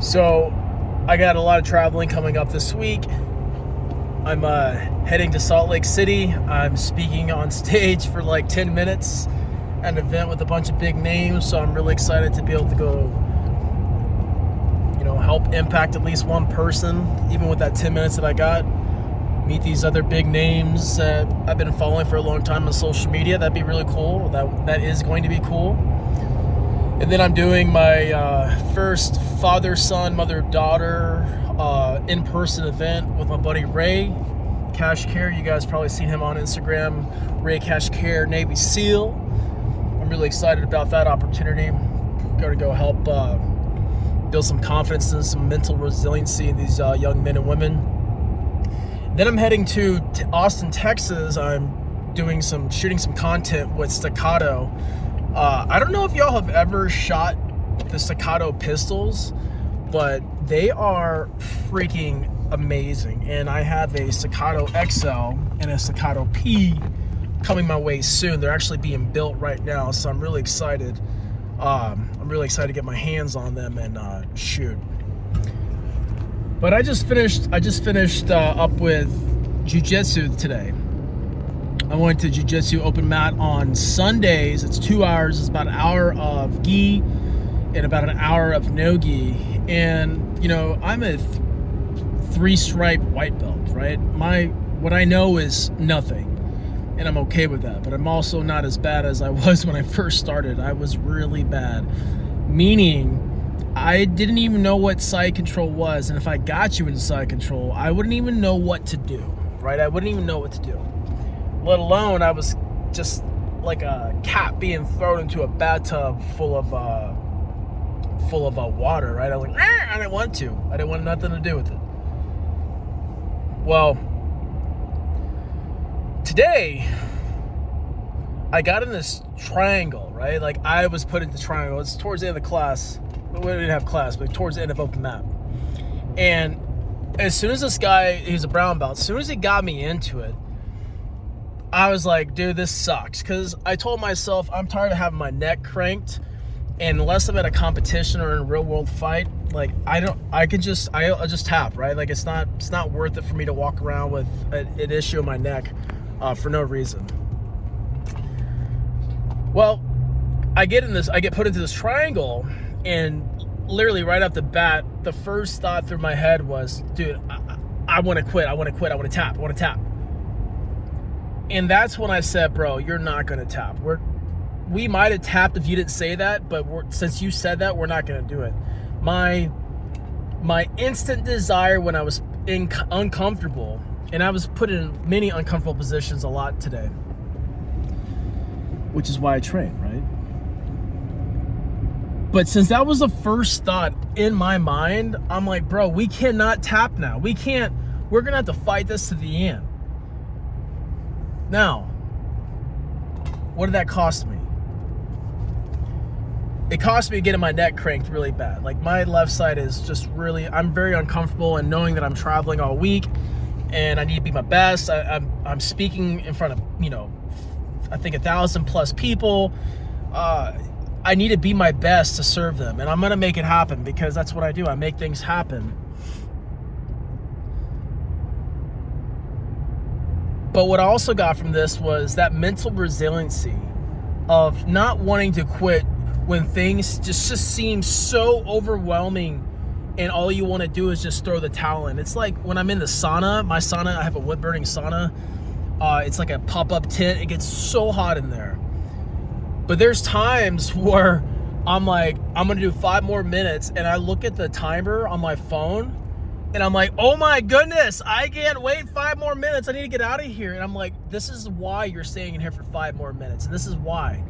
So I got a lot of traveling coming up this week. I'm heading to Salt Lake City. I'm speaking on stage for like 10 minutes at an event with a bunch of big names. So I'm really excited to be able to go, help impact at least one person, even with that 10 minutes that I got. Meet these other big names that I've been following for a long time on social media. That'd be really cool. That is going to be cool. And then I'm doing my first father-son, mother-daughter in-person event with my buddy Ray Cash Care. You guys probably seen him on Instagram, Ray Cash Care, Navy SEAL. I'm really excited about that opportunity. Going to go help build some confidence and some mental resiliency in these young men and women. Then I'm heading to Austin, Texas. I'm shooting some content with Staccato. I don't know if y'all have ever shot the Staccato pistols, but they are freaking amazing. And I have a Staccato XL and a Staccato P coming my way soon. They're actually being built right now, so I'm really excited. I'm really excited to get my hands on them and shoot. But I just finished up with jiu-jitsu today. I went to jiu-jitsu open mat on Sundays. It's 2 hours. It's about an hour of gi and about an hour of no gi. And I'm a three-stripe white belt, right? What I know is nothing, and I'm okay with that. But I'm also not as bad as I was when I first started. I was really bad, meaning I didn't even know what side control was, and if I got you into side control, I wouldn't even know what to do, right? I wouldn't even know what to do. Let alone I was just like a cat being thrown into a bathtub full of water, right? I was like, I didn't want to. I didn't want nothing to do with it. Well, today I got in this triangle, right? Like I was put into triangle. It's towards the end of the class. We didn't have class, but towards the end of open mat. And as soon as this guy, he's a brown belt, as soon as he got me into it, I was like, dude, this sucks. Because I told myself I'm tired of having my neck cranked, and unless I'm at a competition or in a real world fight, like I'll just tap, right? Like it's not worth it for me to walk around with an issue in my neck for no reason. Well, I get put into this triangle, and literally right off the bat, the first thought through my head was, dude, I want to quit. I want to tap. And that's when I said, bro, you're not going to tap. We might have tapped if you didn't say that, but since you said that, we're not going to do it. My instant desire when I was uncomfortable, and I was put in many uncomfortable positions a lot today, which is why I train, right? But since that was the first thought in my mind, I'm like, bro, we cannot tap now. We're going to have to fight this to the end. Now, what did that cost me? It cost me getting my neck cranked really bad. Like my left side is just really, I'm very uncomfortable, and knowing that I'm traveling all week and I need to be my best. I'm speaking in front of, I think 1,000 plus people. I need to be my best to serve them, and I'm going to make it happen because that's what I do. I make things happen. But what I also got from this was that mental resiliency of not wanting to quit when things just seem so overwhelming and all you want to do is just throw the towel in. It's like when I'm in the sauna, my sauna, I have a wood-burning sauna. It's like a pop-up tent. It gets so hot in there. But there's times where I'm like, I'm going to do 5 more minutes, and I look at the timer on my phone, and I'm like, oh my goodness, I can't wait 5 more minutes. I need to get out of here. And I'm like, this is why you're staying in here for 5 more minutes. And this is why.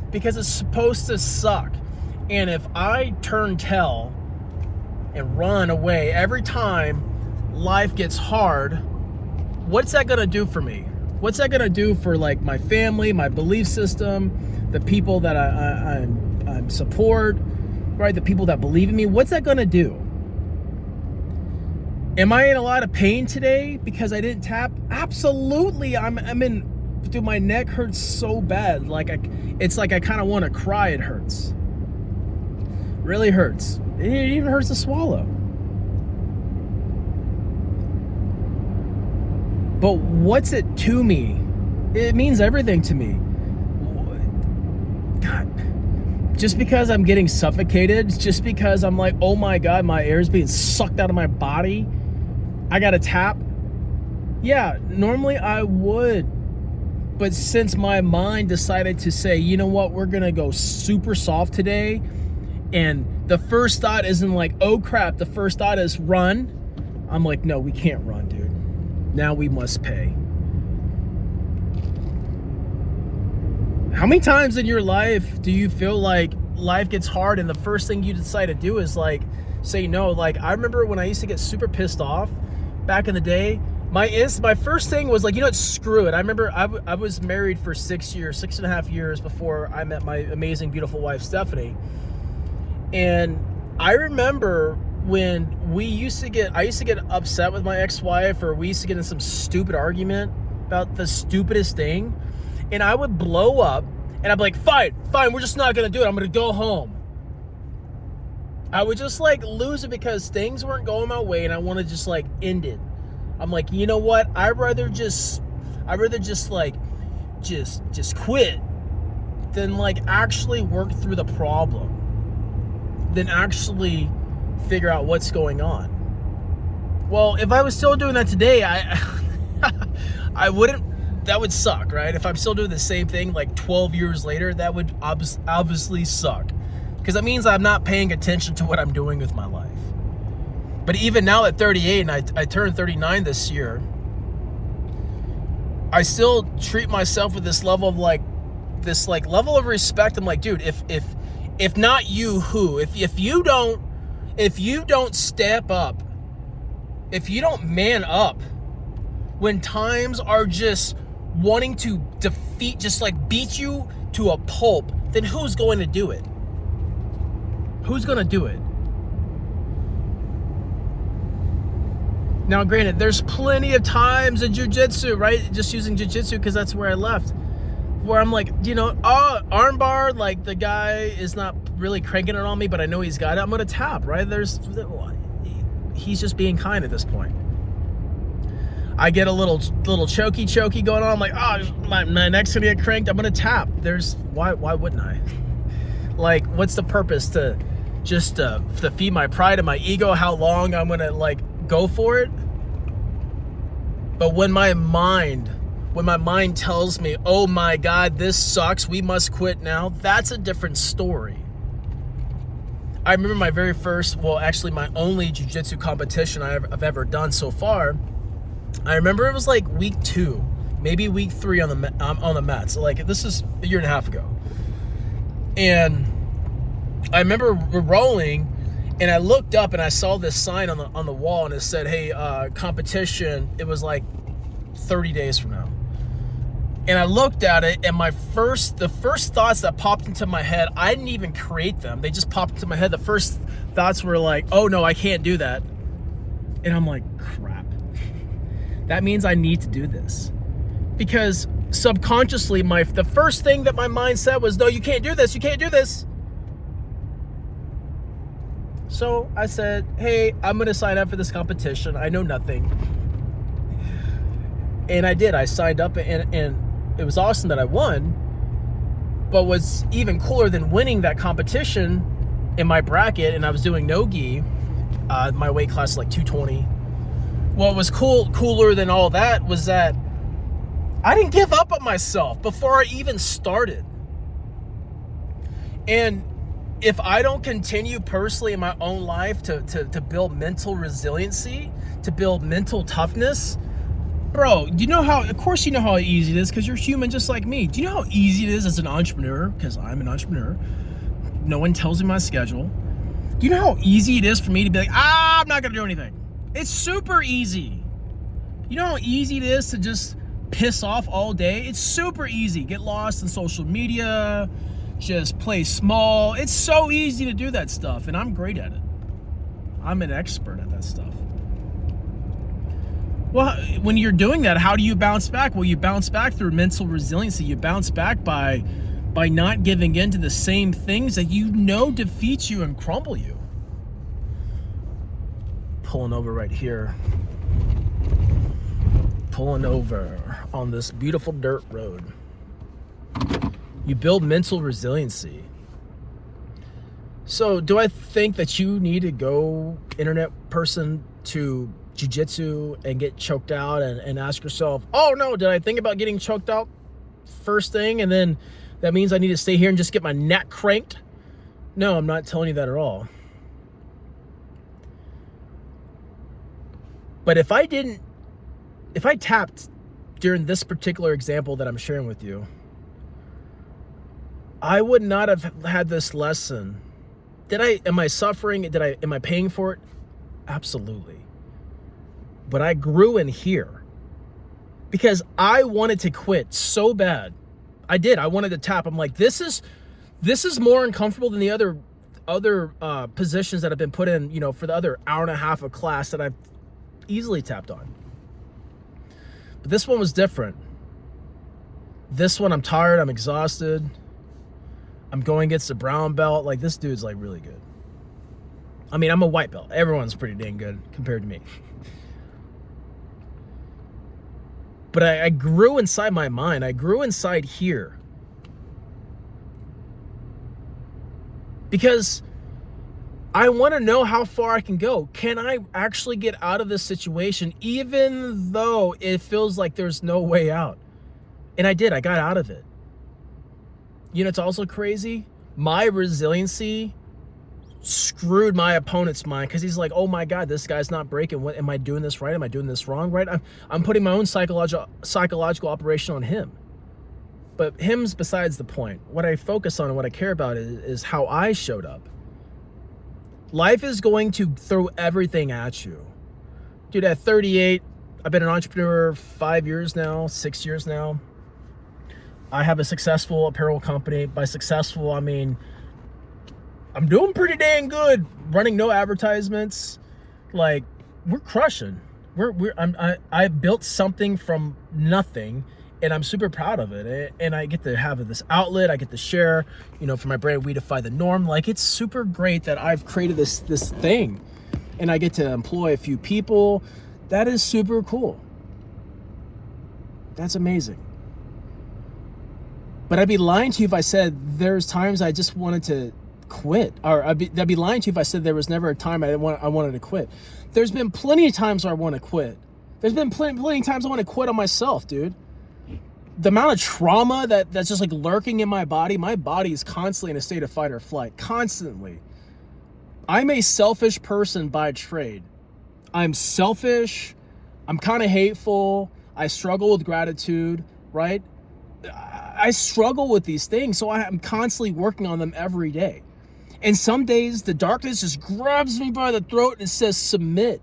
Because it's supposed to suck. And if I turn tail and run away every time life gets hard, what's that going to do for me? What's that going to do for like my family, my belief system, the people that I support, right? The people that believe in me? What's that going to do? Am I in a lot of pain today because I didn't tap? Absolutely. I'm in, dude, my neck hurts so bad. Like it's like I kind of want to cry. It hurts. Really hurts. It even hurts to swallow. But what's it to me? It means everything to me. God, just because I'm getting suffocated, just because I'm like, oh my God, my air is being sucked out of my body, I got to tap. Yeah, normally I would. But since my mind decided to say, you know what, we're going to go super soft today, and the first thought isn't like, oh crap, the first thought is run. I'm like, no, we can't run, dude. Now we must pay. How many times in your life do you feel like life gets hard and the first thing you decide to do is like say no? Like, I remember when I used to get super pissed off back in the day, my first thing was like, you know what, screw it. I remember I was married for 6.5 years before I met my amazing, beautiful wife, Stephanie. And I remember when I used to get upset with my ex-wife, or we used to get in some stupid argument about the stupidest thing, and I would blow up, and I'd be like, fine, we're just not gonna do it. I'm gonna go home. I would just like lose it because things weren't going my way, and I want to just like end it. I'm like, you know what? I'd rather just like just quit than like actually work through the problem, than actually figure out what's going on. Well, if I was still doing that today, I wouldn't. That would suck, right? If I'm still doing the same thing like 12 years later, that would obviously suck, because that means I'm not paying attention to what I'm doing with my life. But even now at 38, and I turned 39 this year, I still treat myself with this level of level of respect. I'm like, dude, if not you, who? If you don't step up, if you don't man up when times are just wanting to defeat, just like beat you to a pulp, then who's going to do it? Who's going to do it? Now, granted, there's plenty of times in jiu-jitsu, right? Just using jiu-jitsu because that's where I left, where I'm like, you know, armbar, like the guy is not really cranking it on me, but I know he's got it. I'm going to tap, right? He's just being kind at this point. I get a little chokey going on. I'm like, my neck's gonna get cranked. I'm gonna tap. Why wouldn't I? Like, what's the purpose? To just to feed my pride and my ego how long I'm gonna like go for it? But when my mind tells me, oh my God, this sucks, we must quit now, that's a different story. I remember my very first, my only jiu-jitsu competition I've ever done so far. I remember it was like week 2, maybe week 3 on the mat. So like, this is a year and a half ago. And I remember we're rolling, and I looked up and I saw this sign on the wall, and it said, hey, competition. It was like 30 days from now. And I looked at it, and the first thoughts that popped into my head, I didn't even create them. They just popped into my head. The first thoughts were like, oh no, I can't do that. And I'm like, crap. That means I need to do this. Because subconsciously, the first thing that my mind said was, no, you can't do this. You can't do this. So I said, hey, I'm going to sign up for this competition. I know nothing. And I did. I signed up, and it was awesome that I won. But what's even cooler than winning that competition in my bracket, and I was doing no-gi, my weight class is like 220. What was cooler than all that was that I didn't give up on myself before I even started. And if I don't continue personally in my own life to build mental resiliency, to build mental toughness, bro, do you know how, of course you know how easy it is because you're human just like me. Do you know how easy it is as an entrepreneur? Because I'm an entrepreneur. No one tells me my schedule. Do you know how easy it is for me to be like, I'm not going to do anything? It's super easy. You know how easy it is to just piss off all day? It's super easy. Get lost in social media, just play small. It's so easy to do that stuff, and I'm great at it. I'm an expert at that stuff. Well, when you're doing that, how do you bounce back? Well, you bounce back through mental resiliency. You bounce back by by not giving in to the same things that you know defeat you and crumble you. Pulling over right here. Pulling over on this beautiful dirt road. You build mental resiliency. So do I think that you need to go internet person to jiu-jitsu and get choked out and ask yourself, oh no, did I think about getting choked out first thing and then that means I need to stay here and just get my neck cranked? No, I'm not telling you that at all. But if I tapped during this particular example that I'm sharing with you, I would not have had this lesson. Am I suffering? Am I paying for it? Absolutely. But I grew in here because I wanted to quit so bad. I did. I wanted to tap. I'm like, this is more uncomfortable than the other positions that have been put in, for the other hour and a half of class that I've easily tapped on. But this one was different. This one, I'm tired. I'm exhausted. I'm going against a brown belt. Like, this dude's like really good. I mean, I'm a white belt. Everyone's pretty dang good compared to me. But I grew inside my mind. I grew inside here. Because I want to know how far I can go. Can I actually get out of this situation even though it feels like there's no way out? And I did. I got out of it. It's also crazy. My resiliency screwed my opponent's mind because he's like, oh my God, this guy's not breaking. What am I doing this right? Am I doing this wrong? Right? I'm putting my own psychological operation on him. But him's besides the point. What I focus on and what I care about is how I showed up. Life is going to throw everything at you. Dude, at 38, I've been an entrepreneur 5 years now, 6 years now. I have a successful apparel company. By successful, I mean, I'm doing pretty dang good. Running no advertisements. Like, we're crushing. I built something from nothing, and I'm super proud of it. And I get to have this outlet. I get to share, for my brand, We Defy the Norm. Like, it's super great that I've created this thing, and I get to employ a few people. That is super cool. That's amazing. But I'd be lying to you if I said there's times I just wanted to quit. Or I'd be lying to you if I said there was never a time I wanted to quit. There's been plenty of times where I want to quit. There's been plenty of times I want to quit on myself, dude. The amount of trauma that's just like lurking in my body is constantly in a state of fight or flight. Constantly. I'm a selfish person by trade. I'm selfish. I'm kind of hateful. I struggle with gratitude, right? I struggle with these things, so I'm constantly working on them every day. And some days, the darkness just grabs me by the throat and says, submit.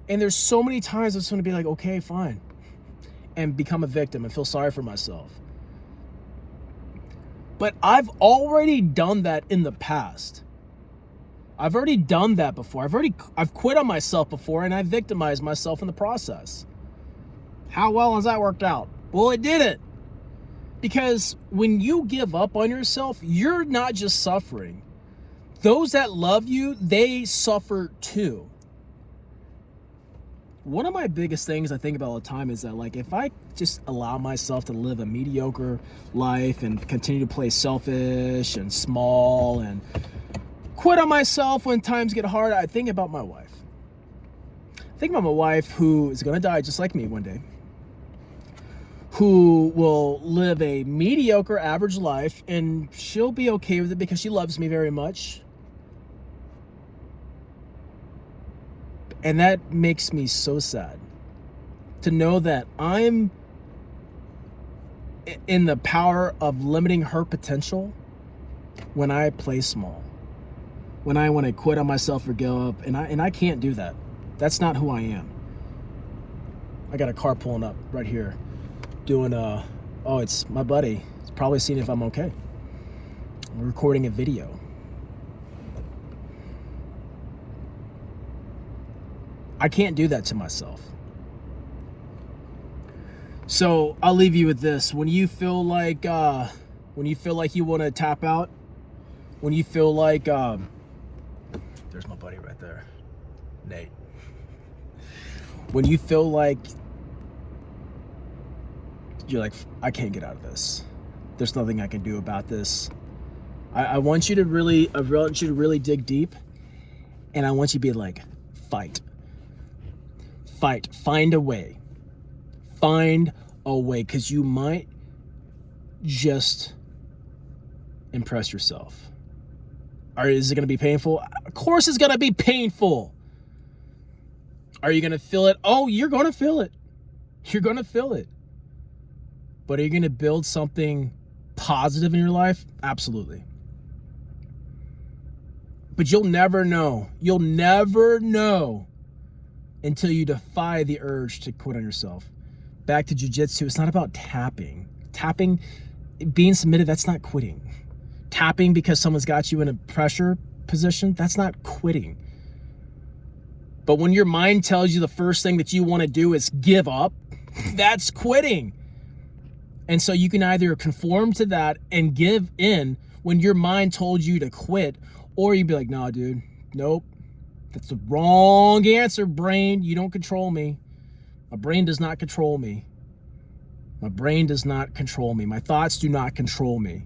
And there's so many times it's going to be like, okay, fine. And become a victim and feel sorry for myself. But I've already done that in the past. I've already done that before. I've quit on myself before, and I victimized myself in the process. How well has that worked out? Well, it didn't. Because when you give up on yourself, you're not just suffering. Those that love you, they suffer too. One of my biggest things I think about all the time is that, like, if I just allow myself to live a mediocre life and continue to play selfish and small and quit on myself when times get hard, I think about my wife. I think about my wife who is going to die just like me one day, who will live a mediocre, average life, and she'll be okay with it because she loves me very much. And that makes me so sad to know that I'm in the power of limiting her potential when I play small, when I want to quit on myself or go up, and I can't do that. That's not who I am. I got a car pulling up right here. Doing it's my buddy. He's probably seeing if I'm okay. We're recording a video. I can't do that to myself. So I'll leave you with this. When you feel like when you feel like you want to tap out, when you feel like, there's my buddy right there, Nate. When you feel like you're like, I can't get out of this. There's nothing I can do about this. I want you to really dig deep, and I want you to be like, fight. Find a way. Find a way, because you might just impress yourself. Or is it going to be painful? Of course it's going to be painful. Are you going to feel it? Oh, you're going to feel it. You're going to feel it. But are you going to build something positive in your life? Absolutely. But you'll never know. You'll never know until you defy the urge to quit on yourself. Back to jiu-jitsu, it's not about tapping. Tapping, being submitted, that's not quitting. Tapping because someone's got you in a pressure position, that's not quitting. But when your mind tells you the first thing that you want to do is give up, that's quitting. And so you can either conform to that and give in when your mind told you to quit, or you'd be like, no, dude, nope. That's the wrong answer, brain. You don't control me. My brain does not control me. My brain does not control me. My thoughts do not control me.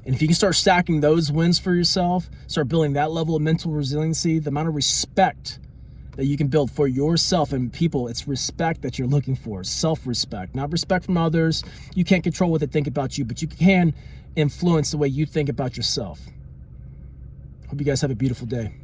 And if you can start stacking those wins for yourself, start building that level of mental resiliency, the amount of respect that you can build for yourself and people, it's respect that you're looking for, self-respect, not respect from others. You can't control what they think about you, but you can influence the way you think about yourself. Hope you guys have a beautiful day.